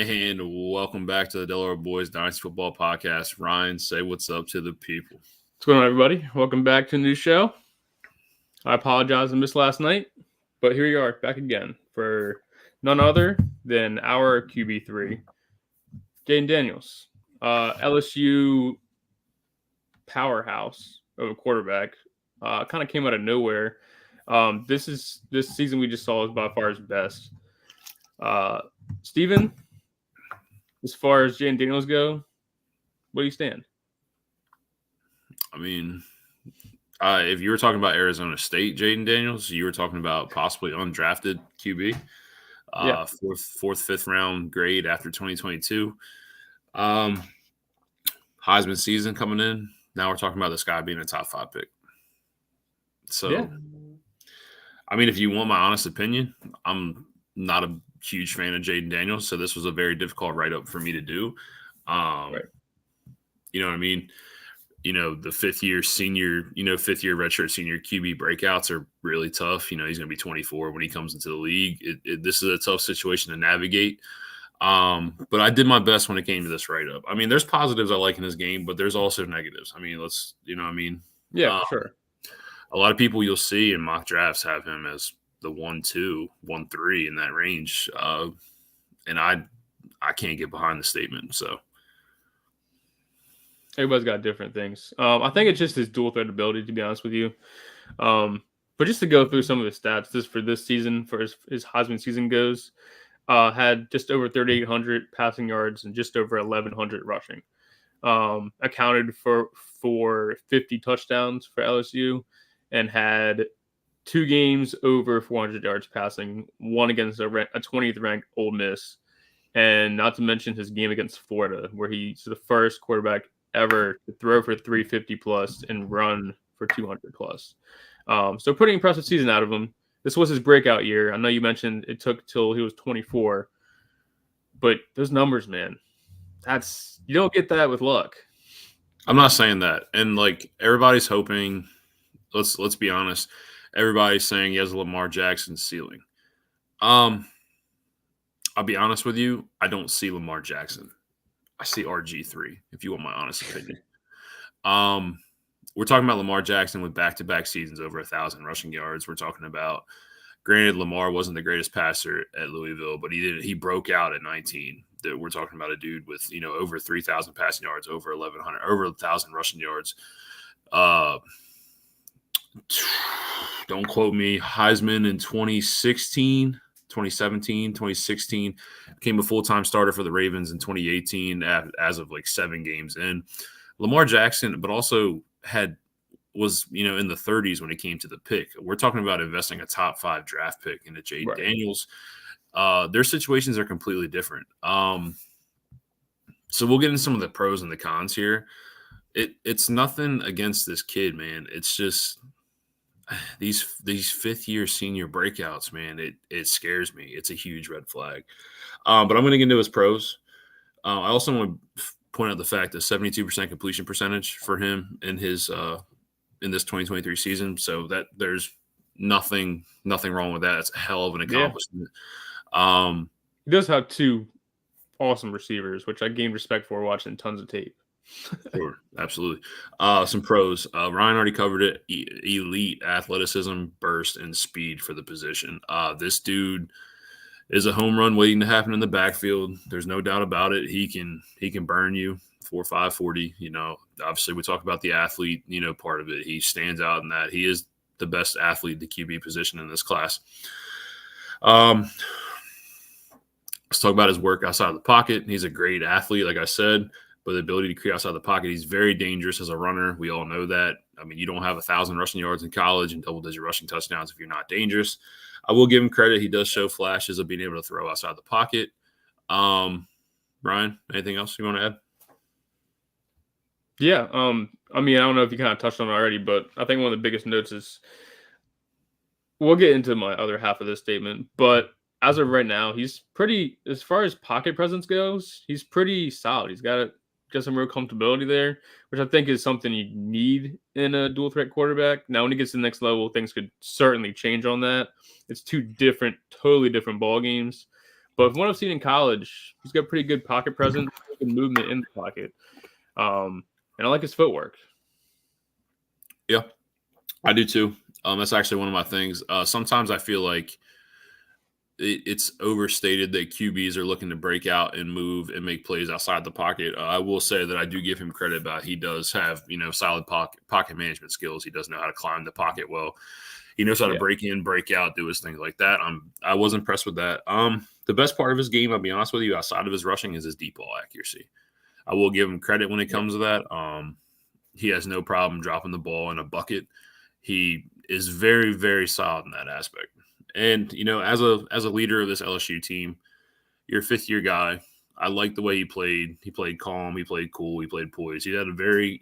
And welcome back to the Delaware Boys Dynasty Football Podcast. Ryan, say what's up to the people. What's going on, everybody? Welcome back to a new show. I apologize I missed last night, but here we are, back again for none other than our QB3, Jayden Daniels, LSU powerhouse of a quarterback. Kind of came out of nowhere. This season we just saw is by far his best. Steven, as far as Jayden Daniels go, where do you stand? I mean, if you were talking about Arizona State, Jayden Daniels, you were talking about possibly undrafted QB, fourth, fifth round grade after 2022. Heisman season coming in. Now we're talking about this guy being a top 5 pick. So, yeah. I mean, if you want my honest opinion, I'm not a huge fan of Jayden Daniels, so this was a very difficult write-up for me to do. Right. You know what I mean? You know, the fifth year redshirt senior QB breakouts are really tough. You know, he's going to be 24 when he comes into the league. This is a tough situation to navigate. But I did my best when it came to this write-up. I mean, there's positives I like in his game, but there's also negatives. I mean, Yeah, sure. A lot of people you'll see in mock drafts have him as the 1-2, 1-3 in that range. And I can't get behind the statement. So everybody's got different things. I think it's just his dual threat ability, to be honest with you. But just to go through some of the stats for this season, for his Heisman season goes, had just over 3,800 passing yards and just over 1,100 rushing. Accounted for 50 touchdowns for LSU and had 2 games over 400 yards passing, one against a 20th ranked Ole Miss, and not to mention his game against Florida, where he's the first quarterback ever to throw for 350 plus and run for 200 plus. So pretty impressive season out of him. This was his breakout year. I know you mentioned it took till he was 24, but those numbers, man, you don't get that with luck. I'm not saying that. And like everybody's hoping, let's be honest, everybody's saying he has a Lamar Jackson ceiling. I'll be honest with you, I don't see Lamar Jackson. I see RG3, if you want my honest opinion. We're talking about Lamar Jackson with back-to-back seasons over 1,000 rushing yards. We're talking about, granted, Lamar wasn't the greatest passer at Louisville, but he broke out at 19. We're talking about a dude with, over 3,000 passing yards, over 1,100, over 1,000 rushing yards. Don't quote me. Heisman in 2017, 2016, became a full-time starter for the Ravens in 2018 as of like 7 games in. Lamar Jackson, but also was in the 30s when it came to the pick. We're talking about investing a top 5 draft pick into Jayden Daniels. Their situations are completely different. So we'll get into some of the pros and the cons here. It's nothing against this kid, man. It's just these fifth-year senior breakouts, man, it scares me. It's a huge red flag. But I'm going to get into his pros. I also want to point out the fact that 72% completion percentage for him in his in this 2023 season. So that there's nothing wrong with that. It's a hell of an accomplishment. Yeah. He does have 2 awesome receivers, which I gained respect for watching tons of tape. Sure, absolutely. Some pros. Ryan already covered it. Elite athleticism, burst, and speed for the position. This dude is a home run waiting to happen in the backfield. There's no doubt about it. He can burn you 4.5 40. Obviously we talk about the athlete, part of it. He stands out in that he is the best athlete, the QB position in this class. Let's talk about his work outside of the pocket. He's a great athlete, like I said. But the ability to create outside the pocket, he's very dangerous as a runner. We all know that. I mean, you don't have 1,000 rushing yards in college and double-digit rushing touchdowns if you're not dangerous. I will give him credit. He does show flashes of being able to throw outside the pocket. Brian, anything else you want to add? Yeah. I mean, I don't know if you kind of touched on it already, but I think one of the biggest notes is we'll get into my other half of this statement, but as of right now, he's pretty, as far as pocket presence goes, he's pretty solid. He's got some real comfortability there, which I think is something you need in a dual threat quarterback. Now, when he gets to the next level, things could certainly change on that. It's 2 totally different ball games. But from what I've seen in college, he's got pretty good pocket presence, good movement in the pocket. And I like his footwork. Yeah, I do too. That's actually one of my things. Sometimes I feel like it's overstated that QBs are looking to break out and move and make plays outside the pocket. I will say that I do give him credit about he does have, solid pocket management skills. He does know how to climb the pocket well. He knows how to break in, break out, do his things like that. I was impressed with that. The best part of his game, I'll be honest with you, outside of his rushing, is his deep ball accuracy. I will give him credit when it comes to that. He has no problem dropping the ball in a bucket. He is very, very solid in that aspect. And, as a leader of this LSU team, you're a fifth-year guy. I like the way he played. He played calm. He played cool. He played poised. He had a very,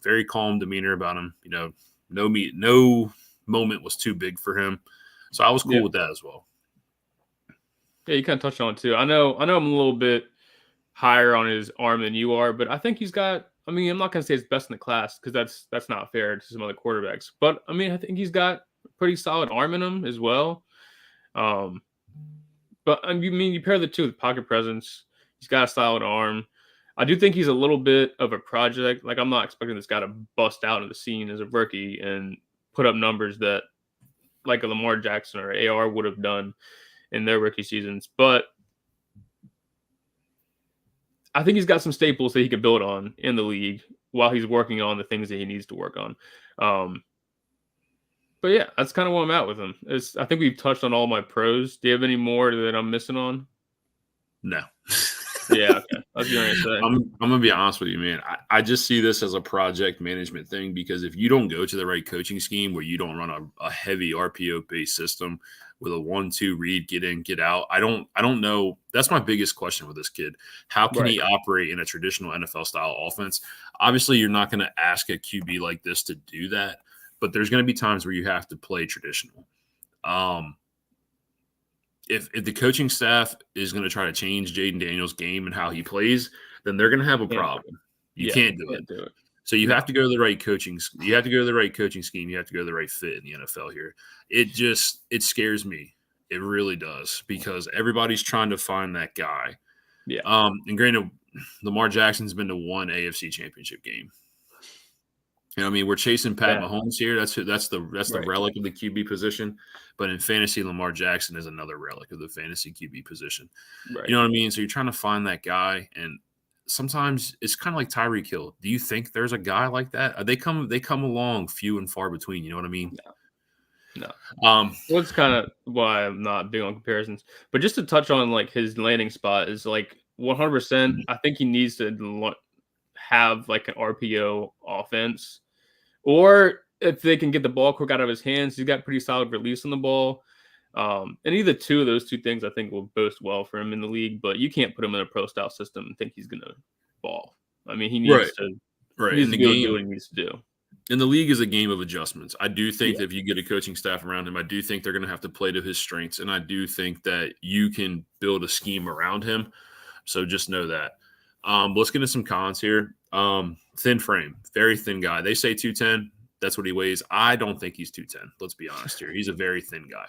very calm demeanor about him. No moment was too big for him. So I was cool with that as well. Yeah, you kind of touched on it too. I know I'm a little bit higher on his arm than you are, but I think he's got – I'm not going to say he's best in the class because that's not fair to some other quarterbacks. But, I think he's got a pretty solid arm in him as well. But you pair the two with pocket presence. He's got a solid arm. I do think he's a little bit of a project. Like, I'm not expecting this guy to bust out in the scene as a rookie and put up numbers that like a Lamar Jackson or AR would have done in their rookie seasons. But I think he's got some staples that he could build on in the league while he's working on the things that he needs to work on. But yeah, that's kind of where I'm at with him. I think we've touched on all my pros. Do you have any more that I'm missing on? No. Yeah, okay. I was going to say. I'm going to be honest with you, man. I just see this as a project management thing because if you don't go to the right coaching scheme where you don't run a heavy RPO-based system with a 1-2 read, get in, get out, I don't know. That's my biggest question with this kid. How can he operate in a traditional NFL-style offense? Obviously, you're not going to ask a QB like this to do that, but there's going to be times where you have to play traditional. If the coaching staff is going to try to change Jayden Daniels' game and how he plays, then they're going to have a problem. You can't do it. So you have to go to the right coaching. You have to go to the right coaching scheme. You have to go to the right fit in the NFL here. It scares me. It really does because everybody's trying to find that guy. Yeah. And granted, Lamar Jackson's been to one AFC Championship game. We're chasing Pat Mahomes here. That's the relic of the QB position. But in fantasy, Lamar Jackson is another relic of the fantasy QB position. Right. You know what I mean? So you're trying to find that guy, and sometimes it's kind of like Tyreek Hill. Do you think there's a guy like that? They come along few and far between. You know what I mean? No. Well, that's kind of why I'm not big on comparisons. But just to touch on like his landing spot is like 100%. I think he needs to have like an RPO offense, or if they can get the ball quick out of his hands, he's got pretty solid release on the ball. And either two of those two things I think will boast well for him in the league, but you can't put him in a pro style system and think he's going to ball. He needs to do what he needs to do. And the league is a game of adjustments. I do think that if you get a coaching staff around him, I do think they're going to have to play to his strengths. And I do think that you can build a scheme around him. So just know that. Let's get into some cons here. Thin frame, very thin guy. They say 210. That's what he weighs. I don't think he's 210. Let's be honest here. He's a very thin guy.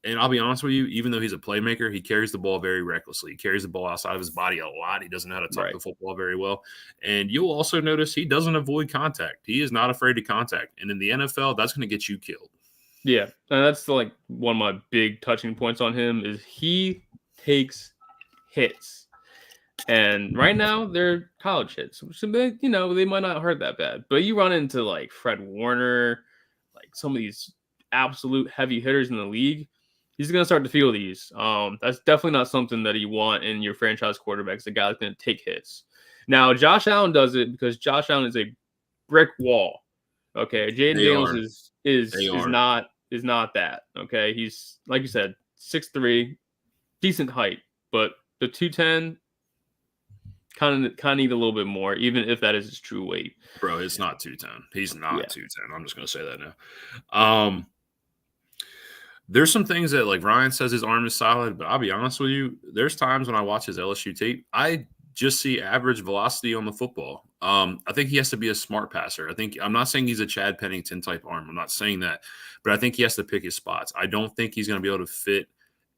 And I'll be honest with you, even though he's a playmaker, he carries the ball very recklessly. He carries the ball outside of his body a lot. He doesn't know how to tuck the football very well. And you'll also notice he doesn't avoid contact. He is not afraid to contact. And in the NFL, that's going to get you killed. Yeah. And that's like one of my big touching points on him is he takes hits. And right now they're college hits. So they might not hurt that bad. But you run into like Fred Warner, like some of these absolute heavy hitters in the league, he's going to start to feel these. That's definitely not something that you want in your franchise quarterbacks, the guy that's going to take hits. Now, Josh Allen does it because Josh Allen is a brick wall. Okay, Jayden Daniels is not that. Okay, he's like you said, 6'3", decent height, but the 210 kind of need a little bit more, even if that is his true weight. Bro, it's not 210. He's not 210. I'm just going to say that now. There's some things that, like Ryan says, his arm is solid, but I'll be honest with you, there's times when I watch his LSU tape, I just see average velocity on the football. I think he has to be a smart passer. I'm not saying he's a Chad Pennington type arm. I'm not saying that, but I think he has to pick his spots. I don't think he's going to be able to fit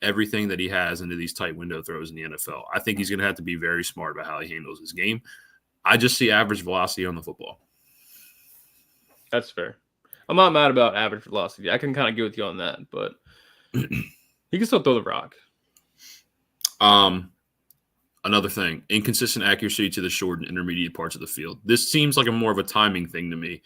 everything that he has into these tight window throws in the NFL. I think he's going to have to be very smart about how he handles his game. I just see average velocity on the football. That's fair. I'm not mad about average velocity. I can kind of get with you on that, but he can still throw the rock. Another thing, inconsistent accuracy to the short and intermediate parts of the field. This seems like more of a timing thing to me.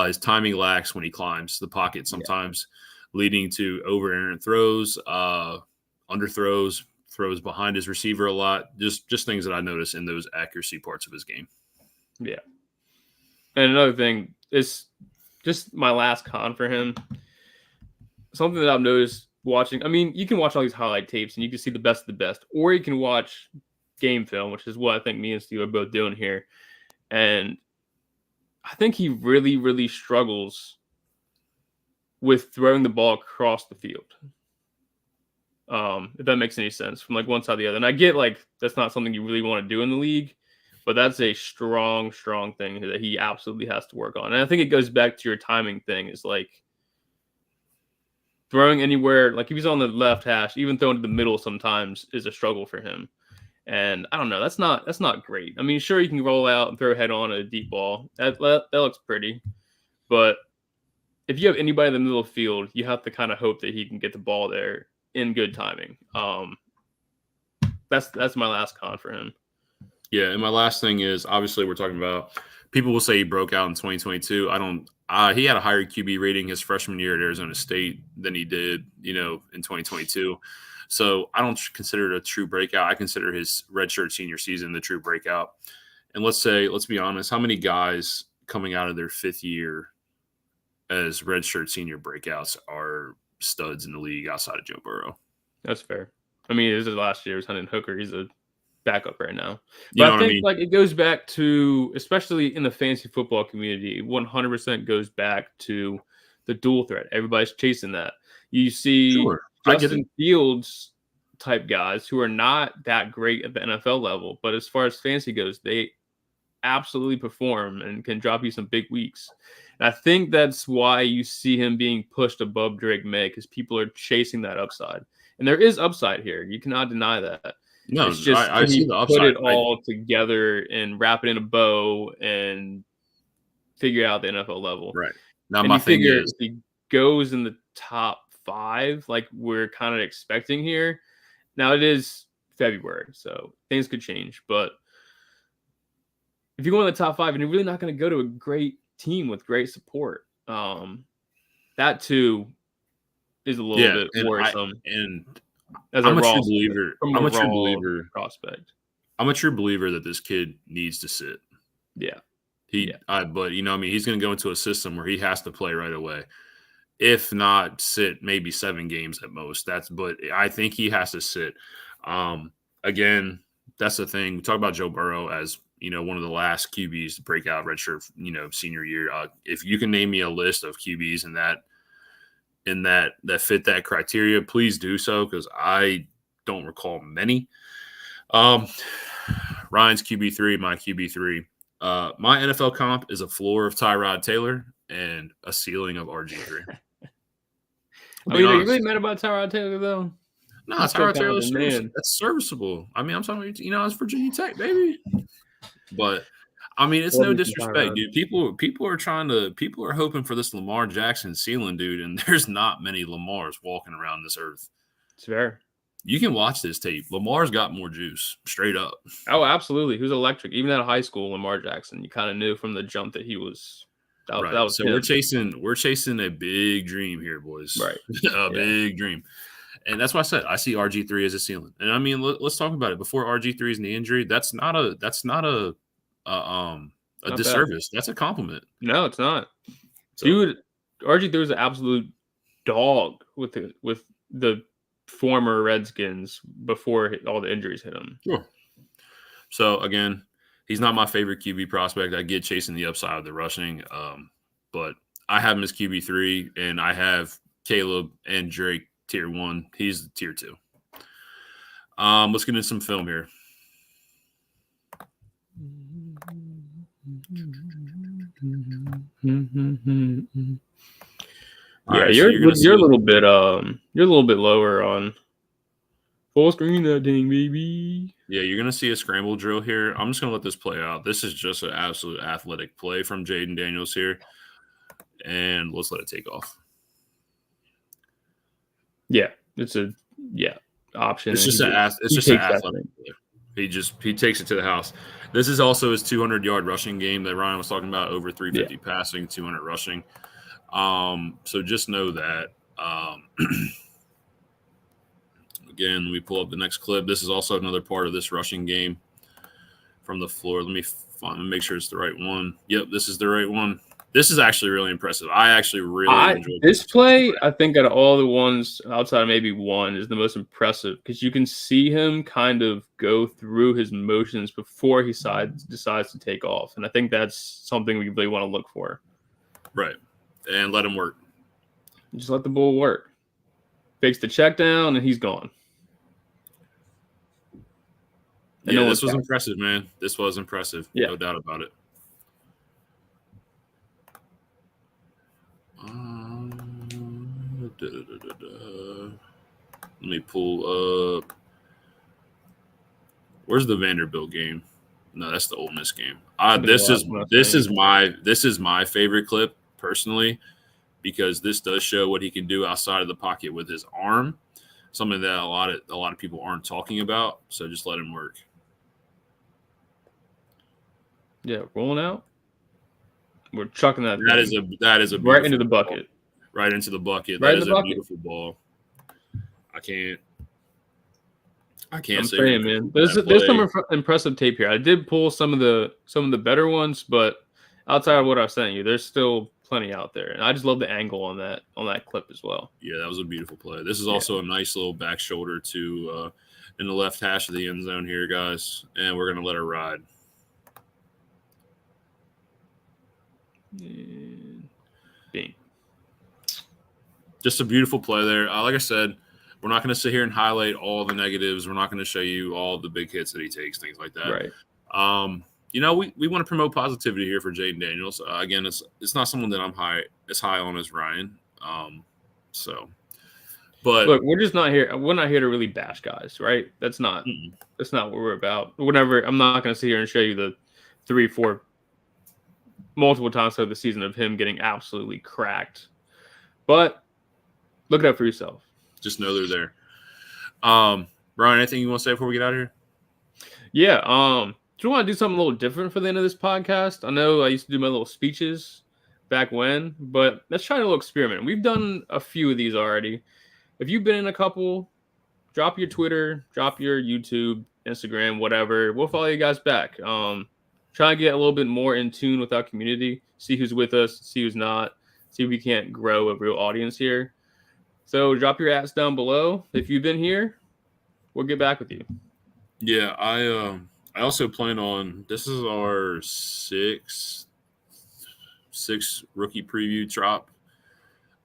His timing lacks when he climbs the pocket sometimes, leading to over-errant throws, underthrows, throws behind his receiver a lot. Just things that I notice in those accuracy parts of his game. Yeah. And another thing is just my last con for him. Something that I've noticed watching. I mean, you can watch all these highlight tapes and you can see the best of the best, or you can watch game film, which is what I think me and Steve are both doing here. And I think he really, really struggles with throwing the ball across the field. If that makes any sense, from like one side to the other. And I get like that's not something you really want to do in the league, but that's a strong thing that he absolutely has to work on. And I think it goes back to your timing thing. Is like throwing anywhere, like if he's on the left hash, even throwing to the middle sometimes is a struggle for him. And I don't know, that's not great. I mean, sure, you can roll out and throw head on a deep ball. That looks pretty. But if you have anybody in the middle of the field, you have to kind of hope that he can get the ball there in good timing. That's my last con for him. Yeah, and my last thing is, obviously we're talking about, people will say he broke out in 2022. He had a higher QB rating his freshman year at Arizona State than he did, in 2022. So I don't consider it a true breakout. I consider his redshirt senior season the true breakout. And let's be honest, how many guys coming out of their fifth year as redshirt senior breakouts are studs in the league outside of Joe Burrow? That's fair. I mean, this is last year's Hendon Hooker. He's a backup right now. But I think like it goes back to, especially in the fantasy football community, 100% goes back to the dual threat. Everybody's chasing that. You see Justin Fields type guys who are not that great at the NFL level, but as far as fantasy goes, they absolutely perform and can drop you some big weeks. And I think that's why you see him being pushed above Drake Maye, because people are chasing that upside. And there is upside here. You cannot deny that. No, it's just I see the upside. Put it all together and wrap it in a bow and figure out the NFL level. Right. Now, my thing is, if he goes in the top 5, like we're kind of expecting here. Now it is February, so things could change. But if you go in the top 5 and you're really not going to go to a great team with great support, that too is a little bit worrisome. I'm a true believer. I'm a true believer. Prospect. I'm a true believer that this kid needs to sit. Yeah. But he's going to go into a system where he has to play right away. If not sit, maybe 7 games at most. But I think he has to sit. Again, that's the thing. We talk about Joe Burrow as, one of the last QBs to break out redshirt, senior year. If you can name me a list of QBs that fit that criteria, please do so, because I don't recall many. Ryan's QB3, my QB3. My NFL comp is a floor of Tyrod Taylor and a ceiling of RG3. I mean, are you really mad about Tyrod Taylor, though? No, Tyrod Taylor, that's serviceable. I mean, I'm talking about, it's Virginia Tech, baby. But I mean, it's no disrespect, dude. People are hoping for this Lamar Jackson ceiling, dude, and there's not many Lamars walking around this earth. It's fair. You can watch this tape. Lamar's got more juice, straight up. Oh, absolutely. He was electric. Even out of high school, Lamar Jackson, you kind of knew from the jump that he was. That was so him. We're chasing a big dream here, boys. Right. Big dream. And that's why I said I see RG3 as a ceiling. And I mean, let's talk about it. Before RG3 is in the injury, that's not a disservice. Bad. That's a compliment. No, it's not. So, dude, RG3 is an absolute dog with the former Redskins before all the injuries hit him. Sure. So again, he's not my favorite QB prospect. I get chasing the upside of the rushing, but I have him as QB3, and I have Caleb and Drake tier 1. He's tier 2. Let's get into some film here. Yeah, you're a little bit lower on Full screen that thing, baby. Yeah, you're going to see a scramble drill here. I'm just going to let this play out. This is just an absolute athletic play from Jayden Daniels here. And let's let it take off. Yeah, it's a option. It's just an athletic play. He takes it to the house. This is also his 200-yard rushing game that Ryan was talking about, over 350 passing, 200 rushing. So just know that. Again, we pull up the next clip. This is also another part of this rushing game from the floor. Let me make sure it's the right one. Yep, this is the right one. This is actually really impressive. I actually really enjoyed this play. I think out of all the ones outside of maybe one is the most impressive because you can see him kind of go through his motions before he decides to take off. And I think that's something we really want to look for. Right. And let him work. Just let the bull work. Fakes the check down and he's gone. Yeah, this was impressive, man. This was impressive. Yeah. No doubt about it. Let me pull up. Where's the Vanderbilt game? No, that's the Ole Miss game. This is my favorite clip personally, because this does show what he can do outside of the pocket with his arm, something that a lot of people aren't talking about. So just let him work. Yeah, rolling out. We're chucking that. That is a right into the bucket. Ball. Right into the bucket. That is a beautiful ball. I can't say saying, man. There's some impressive tape here. I did pull some of the better ones, but outside of what I was saying you, there's still plenty out there. And I just love the angle on that clip as well. Yeah, that was a beautiful play. This is also a nice little back shoulder to in the left hash of the end zone here, guys. And we're gonna let her ride. Bing. Just a beautiful play there. Like I said, we're not going to sit here and highlight all the negatives. We're not going to show you all the big hits that he takes, things like that. Right. We want to promote positivity here for Jayden Daniels. Again, it's not someone that I'm as high on as Ryan. But look, we're just not here. We're not here to really bash guys, right? That's not what we're about. Whenever I'm not going to sit here and show you the 3-4 multiple times throughout the season of him getting absolutely cracked. But look it up for yourself. Just know they're there. Brian, anything you want to say before we get out of here? Yeah. Do you want to do something a little different for the end of this podcast? I know I used to do my little speeches back when, but let's try a little experiment. We've done a few of these already. If you've been in a couple, drop your Twitter, drop your YouTube, Instagram, whatever. We'll follow you guys back. Try and get a little bit more in tune with our community, see who's with us, see who's not, see if we can't grow a real audience here. So drop your ads down below. If you've been here, we'll get back with you. Yeah, I also plan on, this is our sixth rookie preview drop.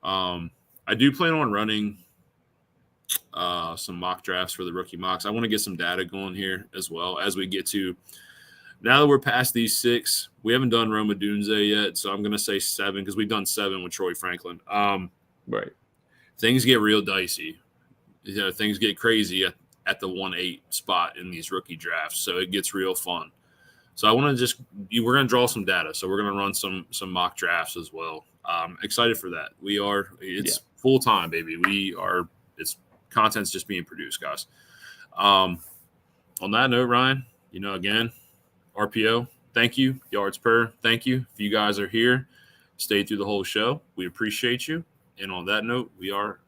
I do plan on running some mock drafts for the rookie mocks. I want to get some data going here as well as we get to. Now that we're past these 6, we haven't done Roma Dunze yet, so I'm going to say 7 because we've done 7 with Troy Franklin. Right. Things get real dicey. Things get crazy at the 1-8 spot in these rookie drafts, so it gets real fun. So I want to we're going to draw some data, so we're going to run some mock drafts as well. Excited for that. It's full time, baby. It's content's just being produced, guys. On that note, Ryan, again, RPO, thank you. Yards per, thank you. If you guys are here, stay through the whole show. We appreciate you. And on that note, we are